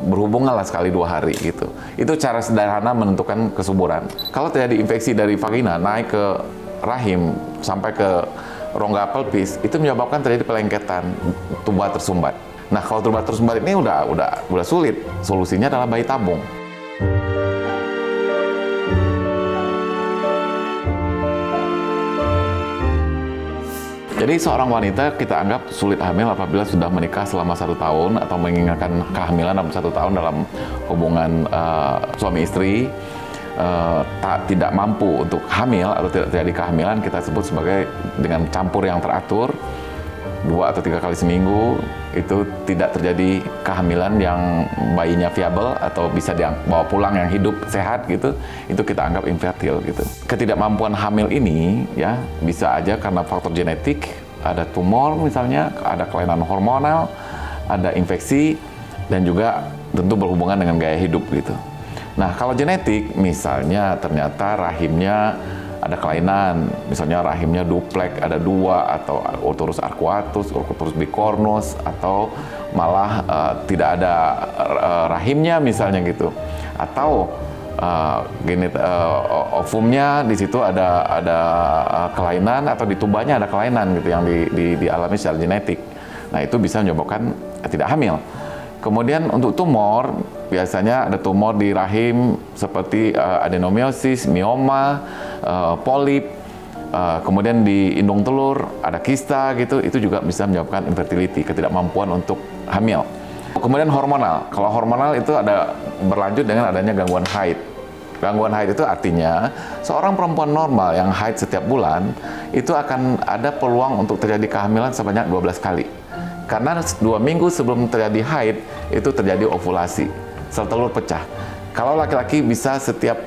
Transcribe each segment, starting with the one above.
berhubungan lah sekali 2 hari gitu. Itu cara sederhana menentukan kesuburan. Kalau terjadi infeksi dari vagina naik ke rahim sampai ke rongga pelvis, itu menyebabkan terjadi pelengketan tuba tersumbat. Nah, kalau tuba tersumbat ini udah sulit. Solusinya adalah bayi tabung. Jadi seorang wanita kita anggap sulit hamil apabila sudah menikah selama 1 tahun atau menginginkan kehamilan dalam 1 tahun dalam hubungan suami istri, tidak mampu untuk hamil atau tidak terjadi kehamilan, kita sebut sebagai dengan campur yang teratur 2 atau 3 kali seminggu, itu tidak terjadi kehamilan yang bayinya viable atau bisa dibawa pulang yang hidup sehat gitu, itu kita anggap infertil gitu. Ketidakmampuan hamil ini ya bisa aja karena faktor genetik, ada tumor misalnya, ada kelainan hormonal, ada infeksi, dan juga tentu berhubungan dengan gaya hidup gitu. Nah, kalau genetik misalnya ternyata rahimnya ada kelainan, misalnya rahimnya duplek, ada 2, atau Urthurus arcuatus, Urthurus bicornus, atau malah tidak ada rahimnya misalnya gitu, atau ovumnya di situ ada kelainan, atau di tubanya ada kelainan gitu yang dialami secara genetik. Nah, itu bisa menyebabkan tidak hamil. Kemudian untuk tumor, biasanya ada tumor di rahim seperti adenomiosis, mioma, polip, kemudian di indung telur ada kista gitu, itu juga bisa menyebabkan infertility, ketidakmampuan untuk hamil. Kemudian hormonal, kalau hormonal itu ada berlanjut dengan adanya gangguan haid. Gangguan haid itu artinya seorang perempuan normal yang haid setiap bulan itu akan ada peluang untuk terjadi kehamilan sebanyak 12 kali. Karena 2 minggu sebelum terjadi haid, itu terjadi ovulasi, sel telur pecah. Kalau laki-laki bisa setiap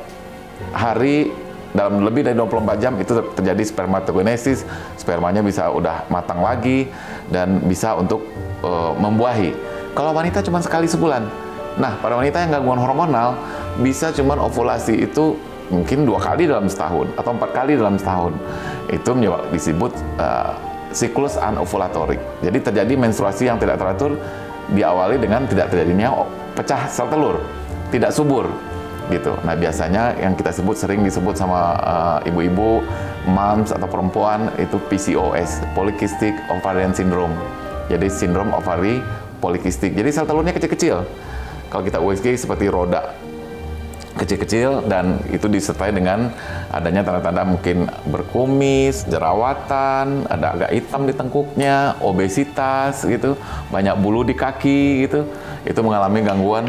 hari dalam lebih dari 24 jam itu terjadi spermatogenesis, spermanya bisa udah matang lagi dan bisa untuk membuahi. Kalau wanita cuma sekali sebulan. Nah, pada wanita yang gangguan hormonal bisa cuma ovulasi itu mungkin 2 kali dalam setahun atau 4 kali dalam setahun. Itu disebut siklus anovulatorik. Jadi terjadi menstruasi yang tidak teratur diawali dengan tidak terjadinya pecah sel telur, tidak subur gitu. Nah, biasanya yang kita sering disebut sama ibu-ibu, moms atau perempuan itu PCOS, Polycystic Ovarian Syndrome. Jadi sindrom ovari polikistik. Jadi sel telurnya kecil-kecil. Kalau kita USG seperti roda, kecil-kecil, dan itu disertai dengan adanya tanda-tanda mungkin berkumis, jerawatan, ada agak hitam di tengkuknya, obesitas gitu, banyak bulu di kaki gitu, itu mengalami gangguan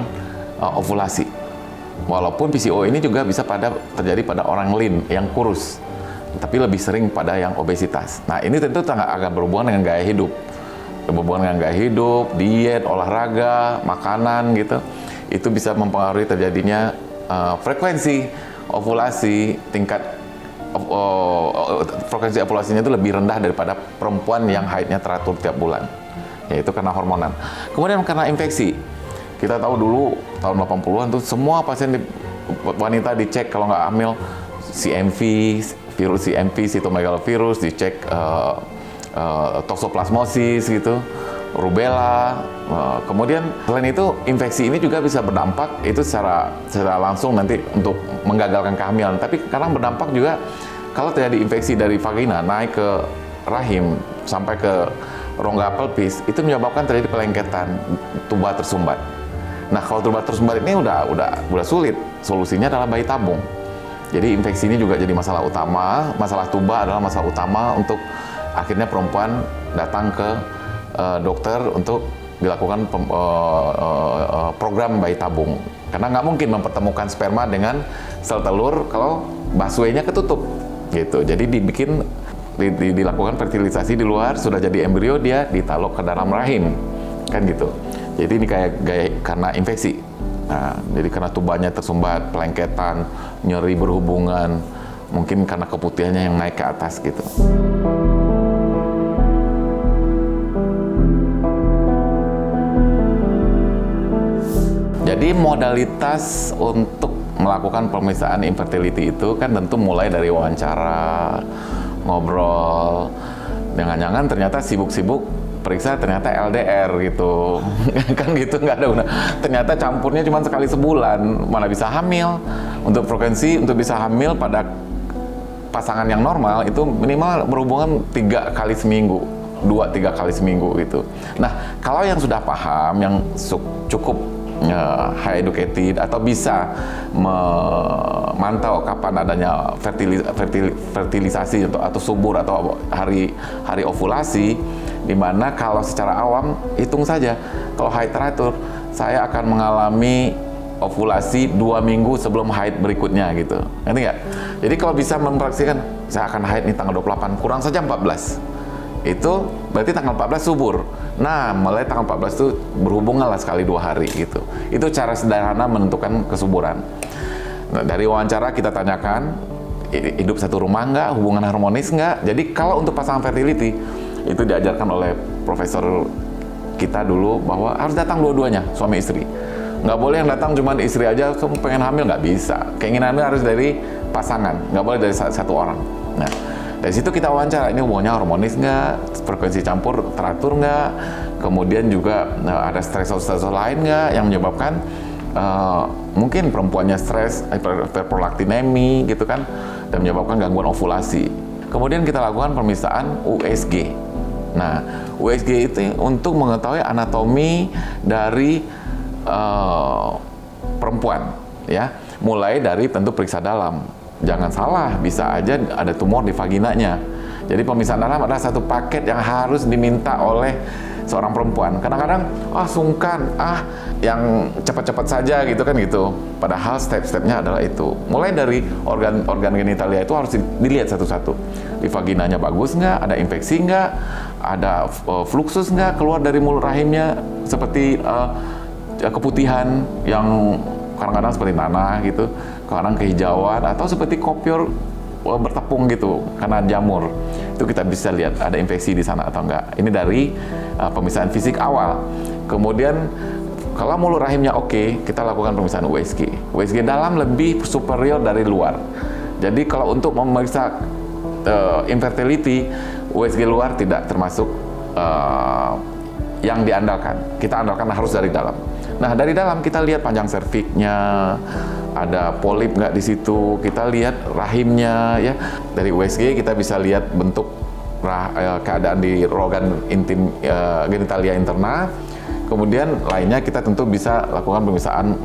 ovulasi. Walaupun PCO ini juga bisa terjadi pada orang lean yang kurus, tapi lebih sering pada yang obesitas. Nah, ini tentu akan berhubungan dengan gaya hidup, diet, olahraga, makanan gitu. Itu bisa mempengaruhi terjadinya frekuensi ovulasi, tingkat frekuensi ovulasinya itu lebih rendah daripada perempuan yang haidnya teratur tiap bulan, yaitu karena hormonal. Kemudian karena infeksi, kita tahu dulu tahun 80-an tuh semua pasien wanita dicek kalau nggak hamil CMV, virus CMV, cytomegalovirus, dicek toxoplasmosis gitu, rubella. Kemudian selain itu infeksi ini juga bisa berdampak itu secara langsung nanti untuk menggagalkan kehamilan. Tapi kadang berdampak juga kalau terjadi infeksi dari vagina naik ke rahim sampai ke rongga pelvis, itu menyebabkan terjadi pelengketan tuba tersumbat. Nah, kalau tuba tersumbat ini udah sulit. Solusinya adalah bayi tabung. Jadi infeksi ini juga jadi masalah utama. Masalah tuba adalah masalah utama untuk akhirnya perempuan datang ke dokter untuk dilakukan program bayi tabung. Karena nggak mungkin mempertemukan sperma dengan sel telur kalau busway-nya ketutup gitu. Jadi dilakukan fertilisasi di luar, sudah jadi embrio, dia ditaruh ke dalam rahim kan gitu. Jadi ini kayak karena infeksi. Nah, jadi karena tubanya tersumbat, pelengketan, nyeri berhubungan, mungkin karena keputihannya yang naik ke atas gitu. Jadi modalitas untuk melakukan pemeriksaan infertility itu kan tentu mulai dari wawancara, ngobrol, jangan-jangan ternyata sibuk-sibuk periksa ternyata LDR gitu. Kan gitu, nggak ada guna. Ternyata campurnya cuma sekali sebulan, mana bisa hamil. Untuk frekuensi untuk bisa hamil pada pasangan yang normal itu minimal berhubungan 3 kali seminggu, 2-3 kali seminggu gitu. Nah, kalau yang sudah paham, yang cukup high educated atau bisa memantau kapan adanya fertilisasi atau subur atau hari ovulasi, di mana kalau secara awam hitung saja, kalau haid teratur saya akan mengalami ovulasi 2 minggu sebelum haid berikutnya gitu, ngerti nggak? Jadi kalau bisa memproyeksikan saya akan haid nih tanggal 28, kurang saja 14, itu berarti tanggal 14 subur. Nah, mulai tanggal 14 itu berhubungan lah sekali 2 hari gitu. Itu cara sederhana menentukan kesuburan. Nah, dari wawancara kita tanyakan, hidup satu rumah nggak, hubungan harmonis nggak. Jadi kalau untuk pasangan fertility, itu diajarkan oleh profesor kita dulu bahwa harus datang dua-duanya, suami istri. Nggak boleh yang datang cuma istri aja, pengen hamil, nggak bisa. Keinginannya harus dari pasangan, nggak boleh dari satu orang. Nah, dari situ kita wawancara, ini hubungannya harmonis nggak, frekuensi campur teratur nggak, kemudian juga ada stresor-stresor lain nggak yang menyebabkan mungkin perempuannya stres, hyperprolaktinemi gitu kan, dan menyebabkan gangguan ovulasi. Kemudian kita lakukan pemeriksaan USG. Nah, USG itu untuk mengetahui anatomi dari perempuan, ya, mulai dari tentu periksa dalam. Jangan salah, bisa aja ada tumor di vaginanya. Jadi pemeriksaan dalam adalah satu paket yang harus diminta oleh seorang perempuan. Kadang-kadang, sungkan, yang cepat-cepat saja gitu kan gitu. Padahal step-stepnya adalah itu. Mulai dari organ genitalia itu harus dilihat satu-satu. Di vaginanya bagus nggak? Ada infeksi nggak? Ada fluxus nggak keluar dari mulut rahimnya? Seperti keputihan yang kadang-kadang seperti nanah gitu, kadang kehijauan, atau seperti kopior bertepung gitu karena jamur. Itu kita bisa lihat ada infeksi di sana atau enggak. Ini dari pemeriksaan fisik awal. Kemudian kalau mulut rahimnya oke, kita lakukan pemeriksaan USG. USG dalam lebih superior dari luar. Jadi kalau untuk memeriksa infertility, USG luar tidak termasuk yang diandalkan. Kita andalkan harus dari dalam. Nah, dari dalam kita lihat panjang serviknya, ada polip nggak di situ, kita lihat rahimnya, ya. Dari USG kita bisa lihat bentuk keadaan di organ intim genitalia interna. Kemudian lainnya kita tentu bisa lakukan pemeriksaan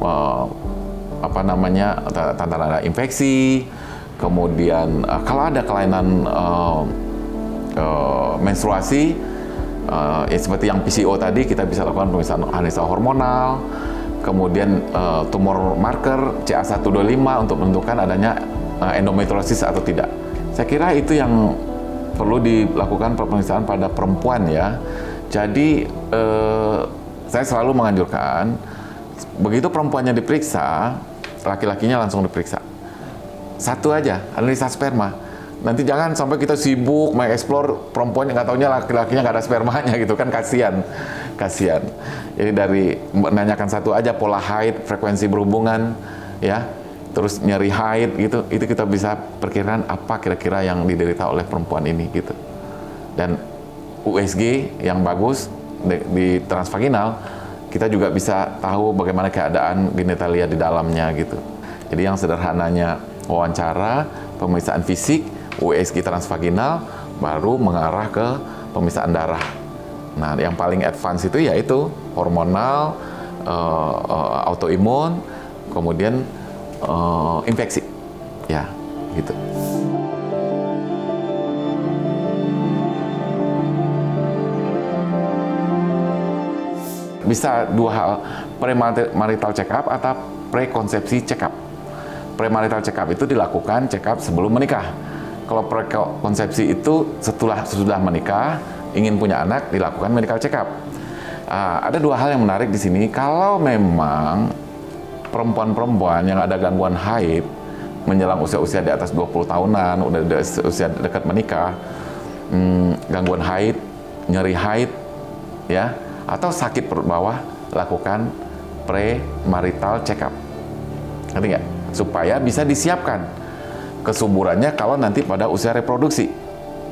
tanda-tanda infeksi. Kemudian kalau ada kelainan menstruasi, seperti yang PCO tadi, kita bisa lakukan pemeriksaan analisa hormonal, kemudian tumor marker CA125 untuk menentukan adanya endometriosis atau tidak. Saya kira itu yang perlu dilakukan pemeriksaan pada perempuan, ya. Jadi saya selalu menganjurkan, begitu perempuannya diperiksa, laki-lakinya langsung diperiksa. Satu aja, analisa sperma. Nanti jangan sampai kita sibuk mengeksplor perempuan yang nggak taunya laki-lakinya nggak ada spermanya gitu kan, kasihan. Jadi dari menanyakan satu aja, pola haid, frekuensi berhubungan, ya, terus nyeri haid gitu, itu kita bisa perkirakan apa kira-kira yang diderita oleh perempuan ini gitu. Dan USG yang bagus di transvaginal, kita juga bisa tahu bagaimana keadaan genitalia di dalamnya gitu. Jadi yang sederhananya wawancara, pemeriksaan fisik, USG transvaginal, baru mengarah ke pemeriksaan darah. Nah, yang paling advance itu yaitu hormonal, autoimun, kemudian infeksi, ya, gitu. Bisa dua hal, premarital check up atau prekonsepsi check up. Premarital check up itu dilakukan check up sebelum menikah. Kalau prekonsepsi itu sudah menikah, ingin punya anak, dilakukan medical check up. Ada dua hal yang menarik di sini. Kalau memang perempuan-perempuan yang ada gangguan haid menjelang usia-usia di atas 20 tahunan, udah usia dekat menikah, gangguan haid, nyeri haid, ya, atau sakit perut bawah, lakukan premarital check up. Ngerti nggak? Supaya bisa disiapkan kesuburannya kalau nanti pada usia reproduksi.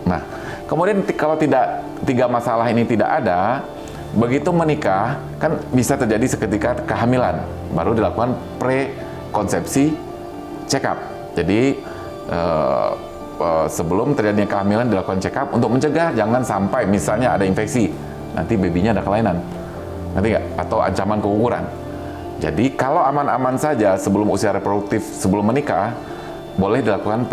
Nah, Kemudian kalau tidak, 3 masalah ini tidak ada, begitu menikah kan bisa terjadi seketika kehamilan, baru dilakukan pre-konsepsi check up. Jadi sebelum terjadinya kehamilan dilakukan check up untuk mencegah jangan sampai misalnya ada infeksi, nanti babynya ada kelainan, nanti nggak, atau ancaman keguguran. Jadi kalau aman-aman saja sebelum usia reproduktif, sebelum menikah, boleh dilakukan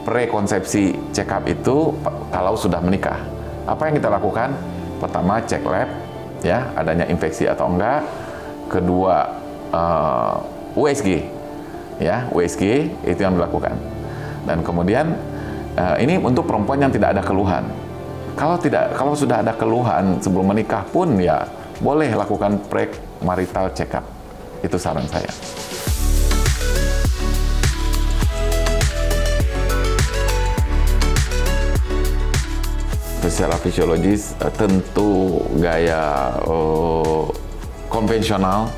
pre-konsepsi check up itu kalau sudah menikah. Apa yang kita lakukan? Pertama, cek lab, ya, adanya infeksi atau enggak. Kedua, USG, ya, USG itu yang dilakukan. Dan kemudian ini untuk perempuan yang tidak ada keluhan. Kalau sudah ada keluhan sebelum menikah pun ya boleh lakukan pre-marital check up. Itu saran saya. Secara fisiologis tentu gaya konvensional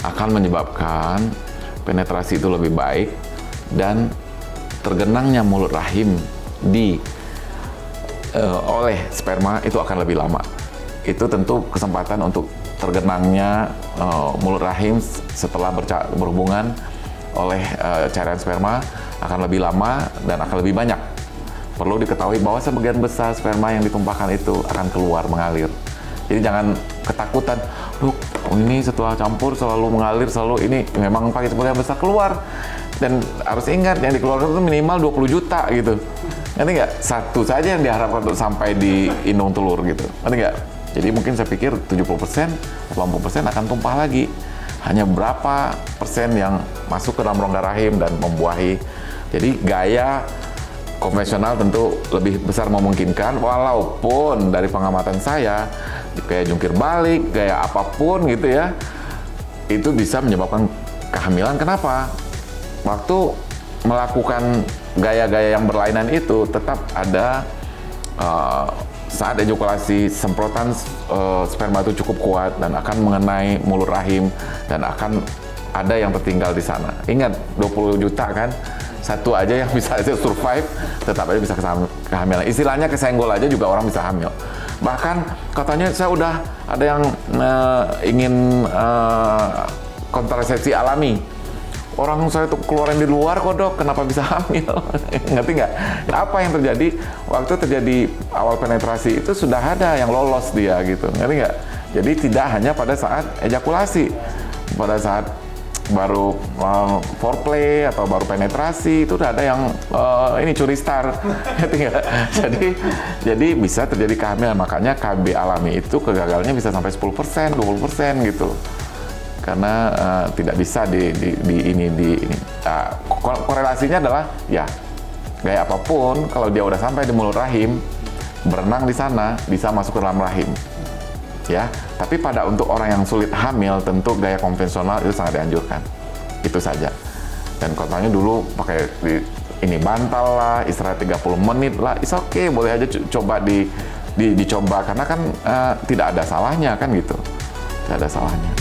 akan menyebabkan penetrasi itu lebih baik dan tergenangnya mulut rahim oleh sperma itu akan lebih lama. Itu tentu kesempatan untuk tergenangnya mulut rahim setelah berhubungan oleh cairan sperma akan lebih lama dan akan lebih banyak. Perlu diketahui bahwa sebagian besar sperma yang ditumpahkan itu akan keluar mengalir. Jadi jangan ketakutan, ini setelah campur selalu mengalir, selalu ini memang pakai sebagian besar keluar. Dan harus ingat yang dikeluarkan itu minimal 20 juta gitu. Ngerti nggak? Satu saja yang diharapkan untuk sampai di indung telur gitu. Ngerti nggak? Jadi mungkin saya pikir 70%, 80% akan tumpah lagi. Hanya berapa persen yang masuk ke dalam rongga rahim dan membuahi. Jadi gaya konvensional tentu lebih besar memungkinkan, walaupun dari pengamatan saya, kayak jungkir balik, gaya apapun gitu ya, itu bisa menyebabkan kehamilan. Kenapa? Waktu melakukan gaya-gaya yang berlainan itu tetap ada saat ejakulasi semprotan sperma itu cukup kuat dan akan mengenai mulut rahim dan akan ada yang tertinggal di sana. Ingat 20 juta kan, satu aja yang bisa survive tetap aja bisa kehamilan. Istilahnya kesenggol aja juga orang bisa hamil. Bahkan katanya saya udah ada yang ingin kontrasepsi alami. Orang saya tuh keluarin di luar kok dok, kenapa bisa hamil? Ngerti nggak? Apa yang terjadi waktu terjadi awal penetrasi itu sudah ada yang lolos dia gitu, ngerti nggak? Jadi tidak hanya pada saat ejakulasi, pada saat baru foreplay atau baru penetrasi itu udah ada yang ini curi star, ngerti nggak? Jadi bisa terjadi kehamilan, makanya KB alami itu kegagalannya bisa sampai 10%, 20% gitu. Karena tidak bisa korelasinya adalah ya gaya apapun kalau dia udah sampai di mulut rahim, berenang di sana bisa masuk ke dalam rahim ya. Tapi untuk orang yang sulit hamil tentu gaya konvensional itu sangat dianjurkan. Itu saja. Dan katanya dulu pakai ini bantal lah, istirahat 30 menit lah, it's okay, boleh aja coba dicoba karena kan tidak ada salahnya kan gitu. Tidak ada salahnya.